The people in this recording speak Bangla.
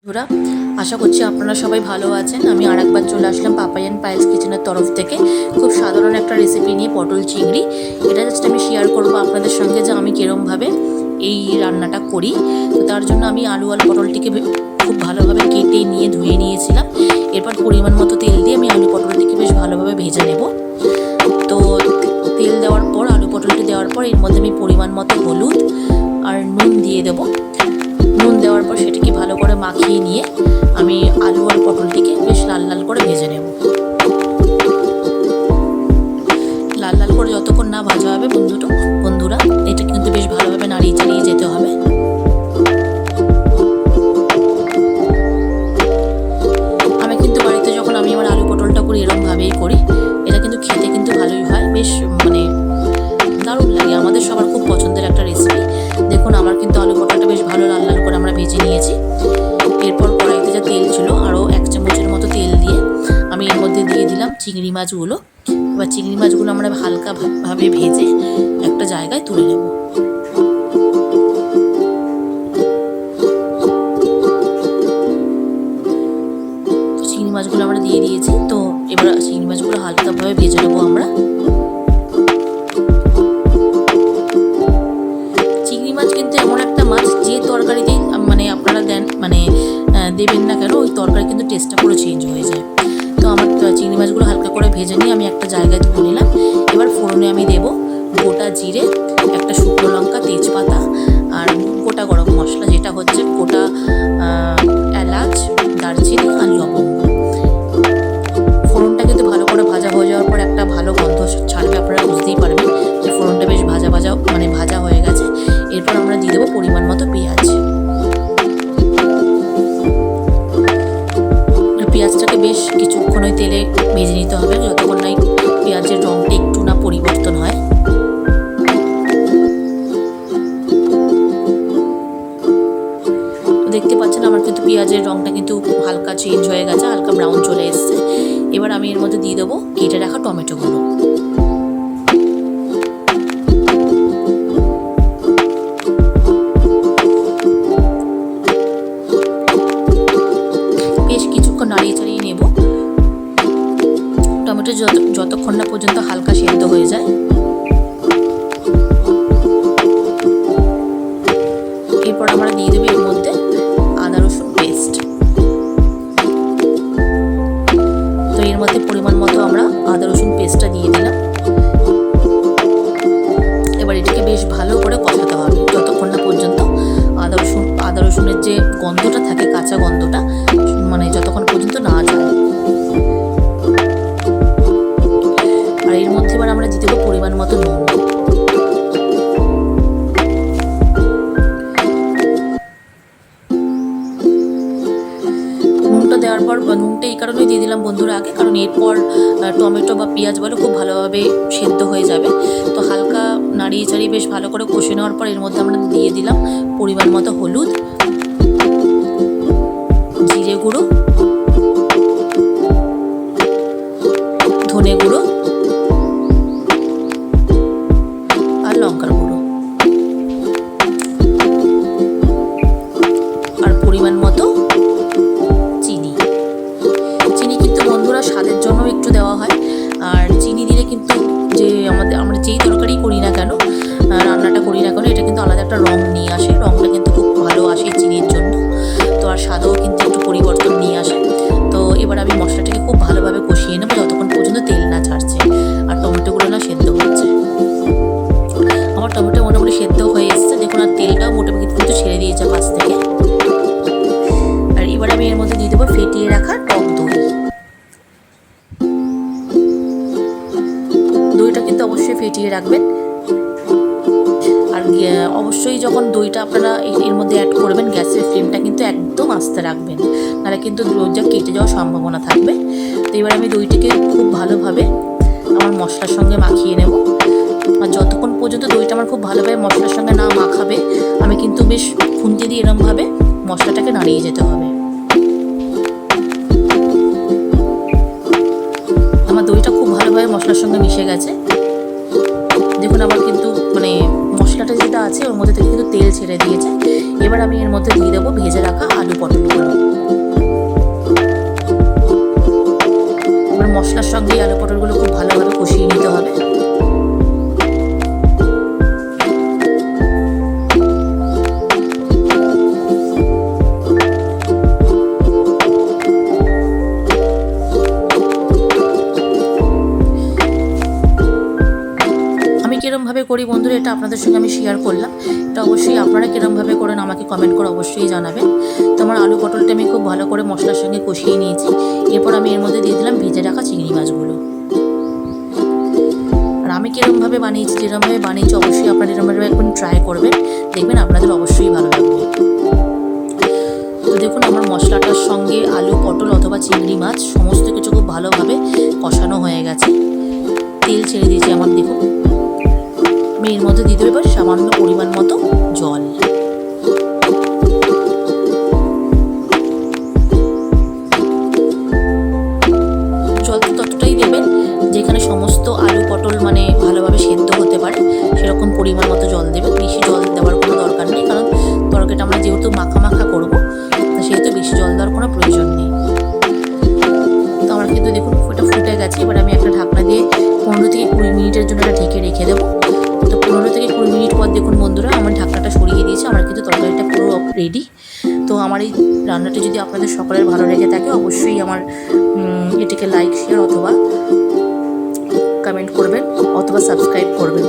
বন্ধুরা, আশা করছি আপনারা সবাই ভালো আছেন। আমি আরেকবার চলে আসলাম পাপাই অ্যান্ড পায়েলস কিচেনের তরফ থেকে খুব সাধারণ একটা রেসিপি নিয়ে, পটল চিংড়ি। এটা জাস্ট আমি শেয়ার করব আপনাদের সঙ্গে যে আমি কীরমভাবে এই রান্নাটা করি। তো তার জন্য আমি আলু আর পটলটিকে খুব ভালোভাবে কেটে নিয়ে ধুয়ে নিয়েছিলাম। এরপর পরিমাণ মতো তেল দিয়ে আমি আলু পটলটিকে বেশ ভালোভাবে ভেজে নেব। তো তেল দেওয়ার পর আলু পটলটি দেওয়ার পর এর মধ্যে আমি পরিমাণ মতো হলুদ আর নুন দিয়ে দেবো। নুন দেওয়ার পর সেটিকে ভালো করে মাখিয়ে নিয়ে আমি আলু আর পটলটিকে বেশ লাল লাল করে ভেজে নেব। লাল লাল করে যতক্ষণ না ভাজা হবে বন্ধুরা এটা কিন্তু বেশ ভালোভাবে নাড়িয়ে চাড়িয়ে যেতে হবে। আমি কিন্তু বাড়িতে যখন আমি আমার আলু পটলটা করি এরকমভাবেই করি। এটা কিন্তু খেতে কিন্তু ভালোই হয়, বেশ দারুণ লাগে। আমাদের সবার খুব পছন্দের একটা রেসিপি। দেখুন আমার কিন্তু আলু পটলটা বেশ ভালো লাল লাল করে আমরা ভেজে নিয়েছি। এরপর কড়াইতে যা তেল ছিল আরও 1 চামচের মতো তেল দিয়ে আমি এর মধ্যে দিয়ে দিলাম চিংড়ি মাছগুলো। এবার চিংড়ি মাছগুলো আমরা হালকাভাবে ভেজে একটা জায়গায় তুলে নেব। চিংড়ি মাছগুলো আমরা দিয়ে দিয়েছি। তো এবার চিংড়ি মাছগুলো হালকাভাবে ভেজে নেবো আমরা। চিংড়ি মাছ কিন্তু এমন একটা মাছ যে তরকারিতেই আপনারা দেবেন না কেন, ওই তরকারি কিন্তু টেস্টটা পুরো চেঞ্জ হয়ে যায়। তো আমার চিংড়ি মাছগুলো হালকা করে ভেজে নিয়ে আমি একটা জায়গায় তুলে নিলাম। এবার ফোড়নে আমি দেবো গোটা জিরে, একটা শুকনো লঙ্কা, তেজপাতা আর গোটা গরম মশলা, যেটা হচ্ছে গোটা এলাচ, দারচিনি আর লবঙ্গ। ফোড়নটা কিন্তু ভালো করে ভাজা হয়ে যাওয়ার পর একটা ভালো গন্ধ ছাড়বে। আপনারা বুঝতেই পারবেন যে ফোড়নটা বেশ ভাজা হয়ে গেছে। এরপর আমরা দিয়ে দেবো পরিমাণ মতো পেঁয়াজ। পেঁয়াজটাকে বেশ কিছুক্ষণ ওই তেলে ভেজে নিতে হবে, যতক্ষণ না পেঁয়াজের রঙটা একটু না পরিবর্তন হয়। তো দেখতে পাচ্ছেন আমার কিন্তু পেঁয়াজের রঙটা কিন্তু হালকা চেঞ্জ হয়ে গেছে, হালকা ব্রাউন চলে এসছে। এবার আমি এর মধ্যে দিয়ে দেবো কেটে রাখা টমেটোগুলো। বেশ কিছুক্ষণ নাড়িয়ে চাড়িয়ে নেব, টমেটো যতক্ষণ না পর্যন্ত হালকা সেদ্ধ হয়ে যায়। এরপর আমরা দিয়ে দেবো এর মধ্যে আদা রসুন পেস্ট। তো এর মধ্যে পরিমাণ মতো আমরা আদা রসুন পেস্টটা দিয়ে দিলাম। এবার এটাকে বেশ ভালো করে কষাতে হবে যতক্ষণ না পর্যন্ত আদা রসুনের যে গন্ধটা থাকে, কাঁচা গন্ধটা যতক্ষণ পর্যন্ত না যায়। আর এর মধ্যে এবার আমরা দিয়ে দেবো পরিমাণ মতো নুন। নুনটা দেওয়ার পর নুনটা এই কারণেই দিয়ে দিলাম বন্ধুরা আগে, কারণ এরপর টমেটো বা পেঁয়াজ খুব ভালোভাবে সেদ্ধ হয়ে যাবে। তো হালকা নাড়িয়ে চাড়িয়ে বেশ ভালো করে কষে নেওয়ার পর এর মধ্যে আমরা দিয়ে দিলাম পরিমাণ মতো হলুদ, জিরে গুঁড়ো, ধনে গুঁড়ো আর লঙ্কার গুঁড়ো আর পরিমাণ মতো চিনি। চিনি কিন্তু বন্ধুরা স্বাদের জন্য একটু দেওয়া হয়। আর চিনি দিলে কিন্তু আমরা যেই তরকারি করি না কেন, রান্নাটা করি না কেন, এটা কিন্তু আলাদা একটা রং নিয়ে আসে। রংটা কিন্তু খুব ভালো আসে চিনির জন্য। তো আর স্বাদও কিন্তু একটু পরিবর্তন নিয়ে আসে। তো এবার আমি মশলাটাকে খুব ভালোভাবে কষিয়ে নেবো যতক্ষণ পর্যন্ত তেল না ছাড়ছে আর টমেটোগুলো না সেদ্ধ হচ্ছে। আমার টমেটো মোটামুটি সেদ্ধ হয়ে এসছে, দেখুন। আর তেলটাও মোটামুটি কিন্তু ছেড়ে দিয়েছে পাশ থেকে। আর এবার আমি এর মধ্যে দিয়ে দেবো ফেটিয়ে রাখা টক দই। দইটা কিন্তু অবশ্যই ফেটিয়ে রাখবেন। আর অবশ্যই যখন দইটা আপনারা এর মধ্যে অ্যাড করবেন, গ্যাসের ফ্লেমটা কিন্তু একদম আস্তে রাখবেন, নাহলে কিন্তু দইটা কেটে যাওয়ার সম্ভাবনা থাকবে। তো এবার আমি দইটাকে খুব ভালোভাবে আমার মশলার সঙ্গে মাখিয়ে নেব। আর যতক্ষণ পর্যন্ত দইটা আমার খুব ভালোভাবে মশলার সঙ্গে না মাখাবে, আমি কিন্তু বেশ খুন্তি দিয়ে এরমভাবে মশলাটাকে নাড়িয়ে যেতে হবে। আমার দইটা খুব ভালোভাবে মশলার সঙ্গে মিশে গেছে। দেখুন আমার কিন্তু মশলাটা যেটা আছে ওর মধ্যে থেকে কিন্তু তেল ছেড়ে দিয়েছে। এবার আমি এর মধ্যে দিয়ে দেবো ভেজে রাখা আলু পটলগুলো। সঙ্গে আলু পটলগুলো খুব ভালোভাবে কষিয়ে নিতে হবে। কিরমভাবে করি বন্ধুরা, এটা আপনাদের সঙ্গে আমি শেয়ার করলাম। এটা অবশ্যই আপনারা কিরমভাবে করেন আমাকে কমেন্ট করে অবশ্যই জানাবেন। তো আমার আলু পটলটা আমি খুব ভালো করে মশলার সঙ্গে কষিয়ে নিয়েছি। এরপর আমি এর মধ্যে দিয়ে দিলাম ভেজে রাখা চিংড়ি মাছগুলো। আর আমি কিরমভাবে বানিয়েছি, যেরমভাবে বানিয়েছি অবশ্যই আপনারা এরমভাবে একবার ট্রাই করবেন, দেখবেন আপনাদের অবশ্যই ভালো লাগবে। তো দেখুন আমার মশলাটার সঙ্গে আলু পটল অথবা চিংড়ি মাছ সমস্ত কিছু খুব ভালোভাবে কষানো হয়ে গেছে। তেল ছেড়ে দিয়েছি আমার। দেখুন আমি এর মধ্যে দিয়ে দেবো এবার সামান্য পরিমাণ মতো জল। জল ততটাই দেবেন যেখানে সমস্ত আলু পটল মানে ভালোভাবে সেদ্ধ হতে পারে, সেরকম পরিমাণ মতো জল দেবেন। বেশি জল দেওয়ার কোনো দরকার নেই, কারণ তরকারিটা আমরা যেহেতু মাখা মাখা করবো, সেহেতু বেশি জল দেওয়ার কোনো প্রয়োজন নেই। তো আমার কিন্তু দেখুন এটা ফুটে গেছে। এবার আমি একটা ঢাকনা দিয়ে 15 থেকে 20 মিনিটের জন্য এটা ঢেকে রেখে দেবো। তো 15 থেকে 20 মিনিট পর দেখুন বন্ধুরা আমার ঢাকনাটা সরিয়ে দিয়েছে। আমার কিন্তু তরকারিটা পুরো রেডি। তো আমার এই রান্নাটি যদি আপনাদের সকলের ভালো লেগে থাকে অবশ্যই আমার এটিকে লাইক শেয়ার অথবা কমেন্ট করবেন অথবা সাবস্ক্রাইব করবেন।